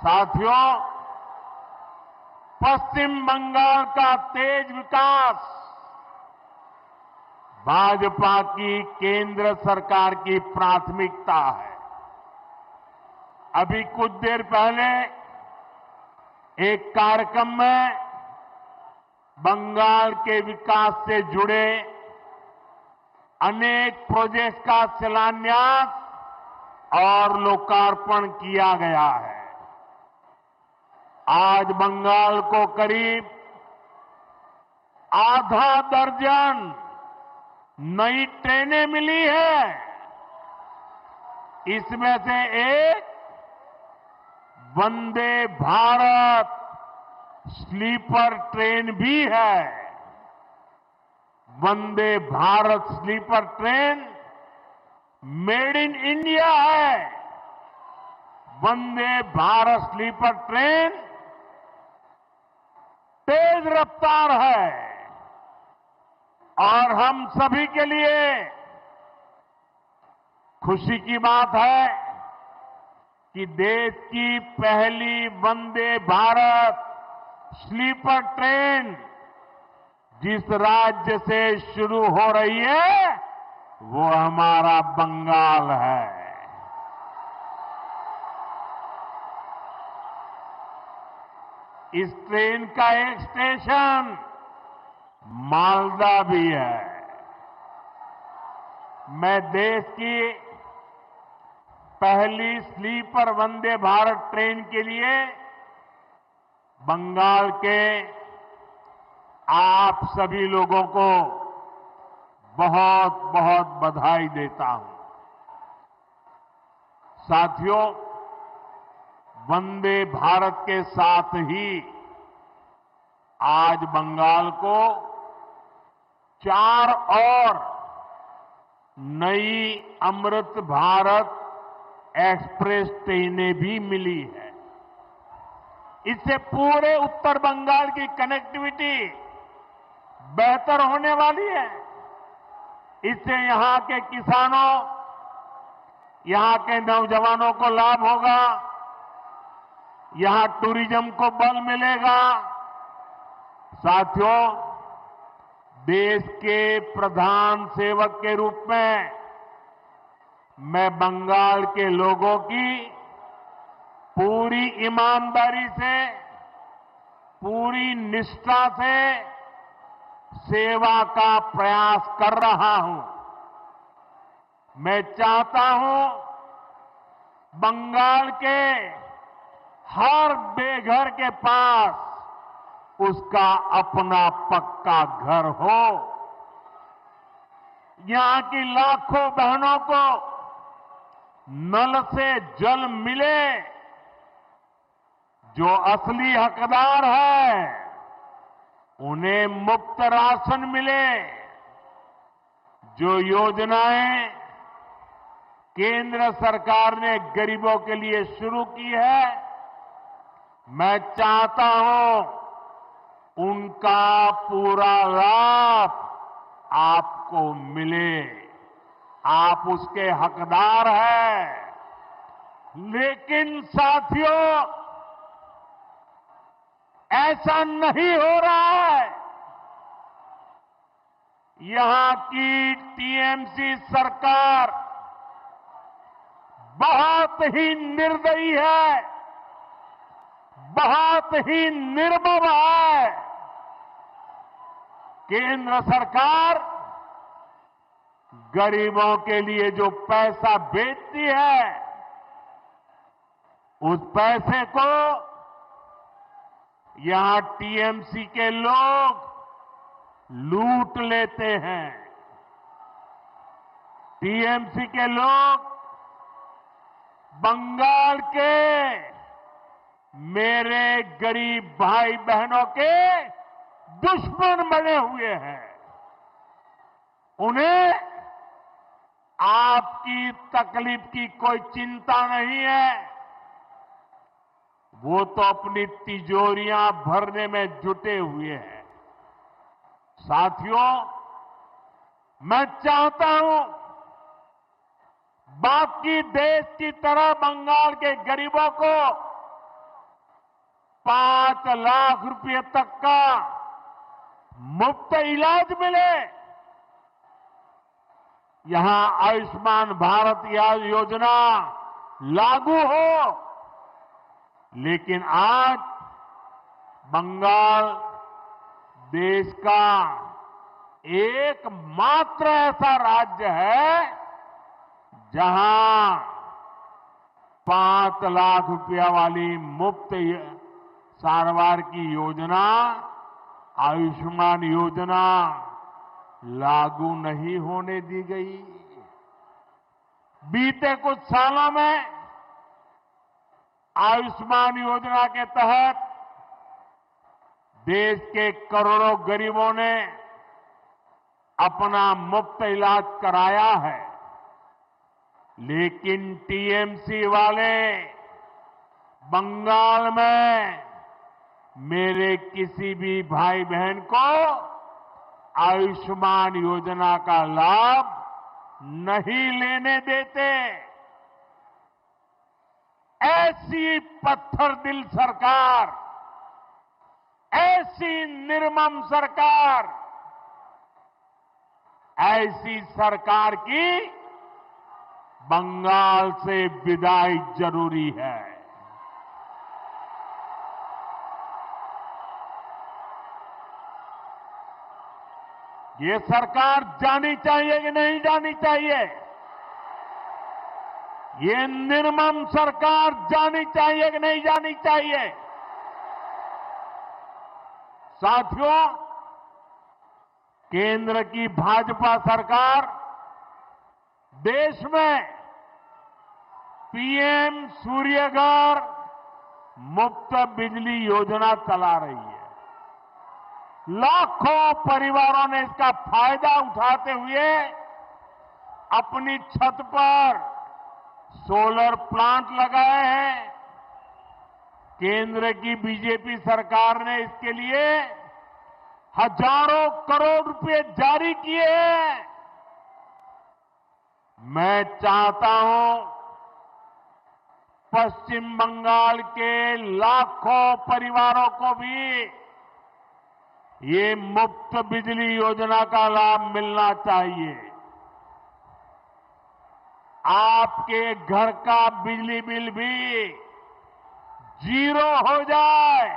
साथियों, पश्चिम बंगाल का तेज विकास भाजपा की केंद्र सरकार की प्राथमिकता है। अभी कुछ देर पहले एक कार्यक्रम में बंगाल के विकास से जुड़े अनेक प्रोजेक्ट का शिलान्यास और लोकार्पण किया गया है। आज बंगाल को करीब आधा दर्जन नई ट्रेनें मिली है। इसमें से एक वंदे भारत स्लीपर ट्रेन भी है। Vande Bharat sleeper train made in India है। वंदे भारत स्लीपर ट्रेन तेज रफ्तार है और हम सभी के लिए खुशी की बात है कि देश की पहली वंदे भारत स्लीपर ट्रेन जिस राज्य से शुरू हो रही है वो हमारा बंगाल है। इस ट्रेन का एक स्टेशन मालदा भी है। मैं देश की पहली स्लीपर वंदे भारत ट्रेन के लिए बंगाल के आप सभी लोगों को बहुत बहुत बधाई देता हूं। साथियों, वंदे भारत के साथ ही आज बंगाल को 4 और नई अमृत भारत एक्सप्रेस ट्रेनें भी मिली है। इससे पूरे उत्तर बंगाल की कनेक्टिविटी बेहतर होने वाली है। इससे यहां के किसानों, यहां के नौजवानों को लाभ होगा, यहां टूरिज्म को बल मिलेगा। साथियों, देश के प्रधान सेवक के रूप में मैं बंगाल के लोगों की पूरी ईमानदारी से, पूरी निष्ठा से सेवा का प्रयास कर रहा हूं। मैं चाहता हूं बंगाल के हर बेघर के पास उसका अपना पक्का घर हो। यहां की लाखों बहनों को नल से जल मिले। जो असली हकदार है उन्हें मुफ्त राशन मिले। जो योजनाएं केंद्र सरकार ने गरीबों के लिए शुरू की है, मैं चाहता हूं उनका पूरा लाभ आपको मिले। आप उसके हकदार हैं। लेकिन साथियों, ऐसा नहीं हो रहा है। यहां की टीएमसी सरकार बहुत ही निर्दयी है, बहुत ही निर्मम है। केंद्र सरकार गरीबों के लिए जो पैसा भेजती है, उस पैसे को यहां टीएमसी के लोग लूट लेते हैं। टीएमसी के लोग बंगाल के मेरे गरीब भाई बहनों के दुश्मन बने हुए हैं। उन्हें आपकी तकलीफ की कोई चिंता नहीं है। वो तो अपनी तिजोरियां भरने में जुटे हुए हैं। साथियों, मैं चाहता हूं बाकी देश की तरह बंगाल के गरीबों को 5 लाख रुपए तक का मुफ्त इलाज मिले। यहां आयुष्मान भारत योजना लागू हो। लेकिन आज बंगाल देश का एकमात्र ऐसा राज्य है जहां 5 लाख रुपया वाली मुफ्त सारवार की योजना, आयुष्मान योजना लागू नहीं होने दी गई। बीते कुछ सालों में आयुष्मान योजना के तहत देश के करोड़ों गरीबों ने अपना मुफ्त इलाज कराया है। लेकिन टीएमसी वाले बंगाल में मेरे किसी भी भाई बहन को आयुष्मान योजना का लाभ नहीं लेने देते। ऐसी पत्थर दिल सरकार, ऐसी निर्मम सरकार, ऐसी सरकार की बंगाल से विदाई जरूरी है। ये सरकार जानी चाहिए कि नहीं जानी चाहिए? ये निर्मम सरकार जानी चाहिए कि नहीं जानी चाहिए? साथियों, केंद्र की भाजपा सरकार देश में पीएम सूर्यघर मुफ्त बिजली योजना चला रही है। लाखों परिवारों ने इसका फायदा उठाते हुए अपनी छत पर सोलर प्लांट लगाए हैं। केंद्र की बीजेपी सरकार ने इसके लिए हजारों करोड़ रुपए जारी किए हैं। मैं चाहता हूं पश्चिम बंगाल के लाखों परिवारों को भी ये मुफ्त बिजली योजना का लाभ मिलना चाहिए। आपके घर का बिजली बिल भी 0 हो जाए,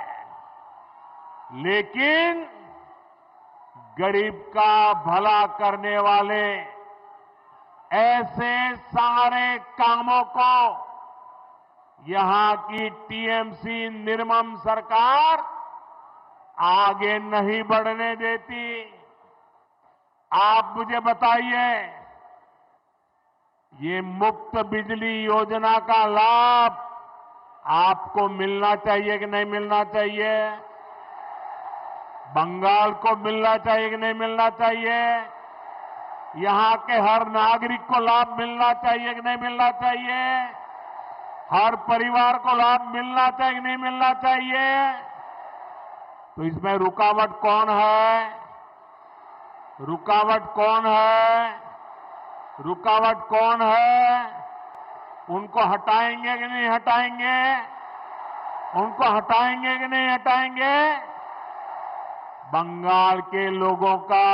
लेकिन गरीब का भला करने वाले ऐसे सारे कामों को यहां की टीएमसी निर्मम सरकार आगे नहीं बढ़ने देती। आप मुझे बताइए, ये मुफ्त बिजली योजना का लाभ आपको मिलना चाहिए कि नहीं मिलना चाहिए? बंगाल को मिलना चाहिए कि नहीं मिलना चाहिए? यहां के हर नागरिक को लाभ मिलना चाहिए कि नहीं मिलना चाहिए? हर परिवार को लाभ मिलना चाहिए कि नहीं मिलना चाहिए? तो इसमें रुकावट कौन है? रुकावट कौन है? रुकावट कौन है? उनको हटाएंगे कि नहीं हटाएंगे? उनको हटाएंगे कि नहीं हटाएंगे? बंगाल के लोगों का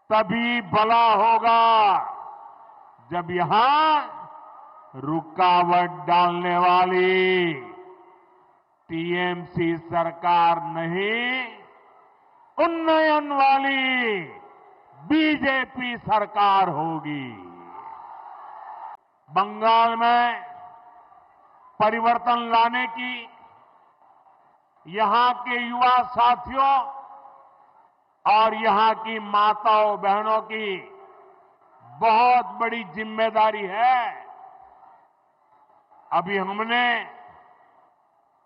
तभी भला होगा जब यहां रुकावट डालने वाली टीएमसी सरकार नहीं, उन्नयन वाली बीजेपी सरकार होगी। बंगाल में परिवर्तन लाने की यहां के युवा साथियों और यहां की माताओं बहनों की बहुत बड़ी जिम्मेदारी है। अभी हमने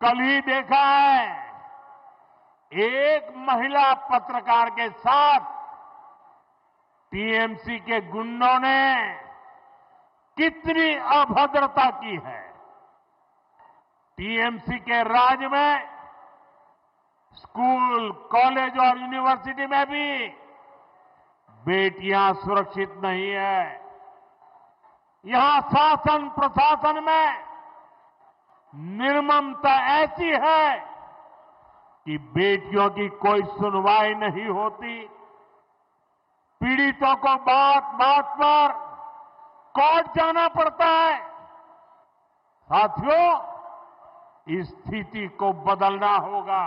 कल ही देखा है, एक महिला पत्रकार के साथ टीएमसी के गुंडों ने कितनी अभद्रता की है। टीएमसी के राज में स्कूल, कॉलेज और यूनिवर्सिटी में भी बेटियां सुरक्षित नहीं है। यहां शासन प्रशासन में निर्ममता ऐसी है कि बेटियों की कोई सुनवाई नहीं होती, पीड़ितों को बात बात पर कोर्ट जाना पड़ता है। साथियों, इस स्थिति को बदलना होगा।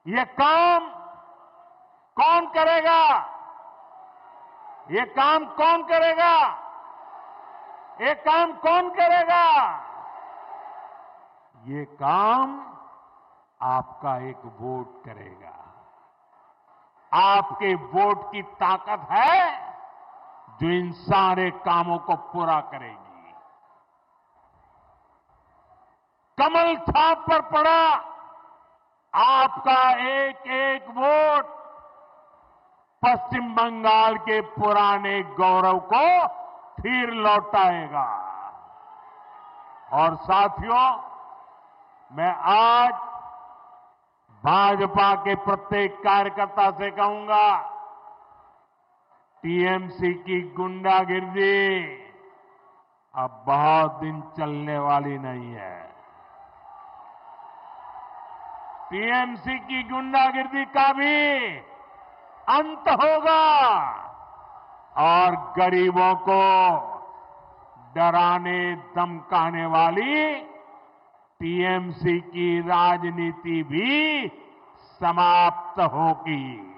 ये काम कौन करेगा? ये काम कौन करेगा? ये काम कौन करेगा? ये काम आपका एक वोट करेगा। आपके वोट की ताकत है जो इन सारे कामों को पूरा करेगी। कमल छाप पर पड़ा आपका एक एक वोट पश्चिम बंगाल के पुराने गौरव को फिर लौटाएगा। और साथियों, मैं आज भाजपा के प्रत्येक कार्यकर्ता से कहूंगा, टीएमसी की गुंडागिर्दी अब बहुत दिन चलने वाली नहीं है। टीएमसी की गुंडागिर्दी का भी अंत होगा और गरीबों को डराने धमकाने वाली टीएमसी की राजनीति भी समाप्त होगी।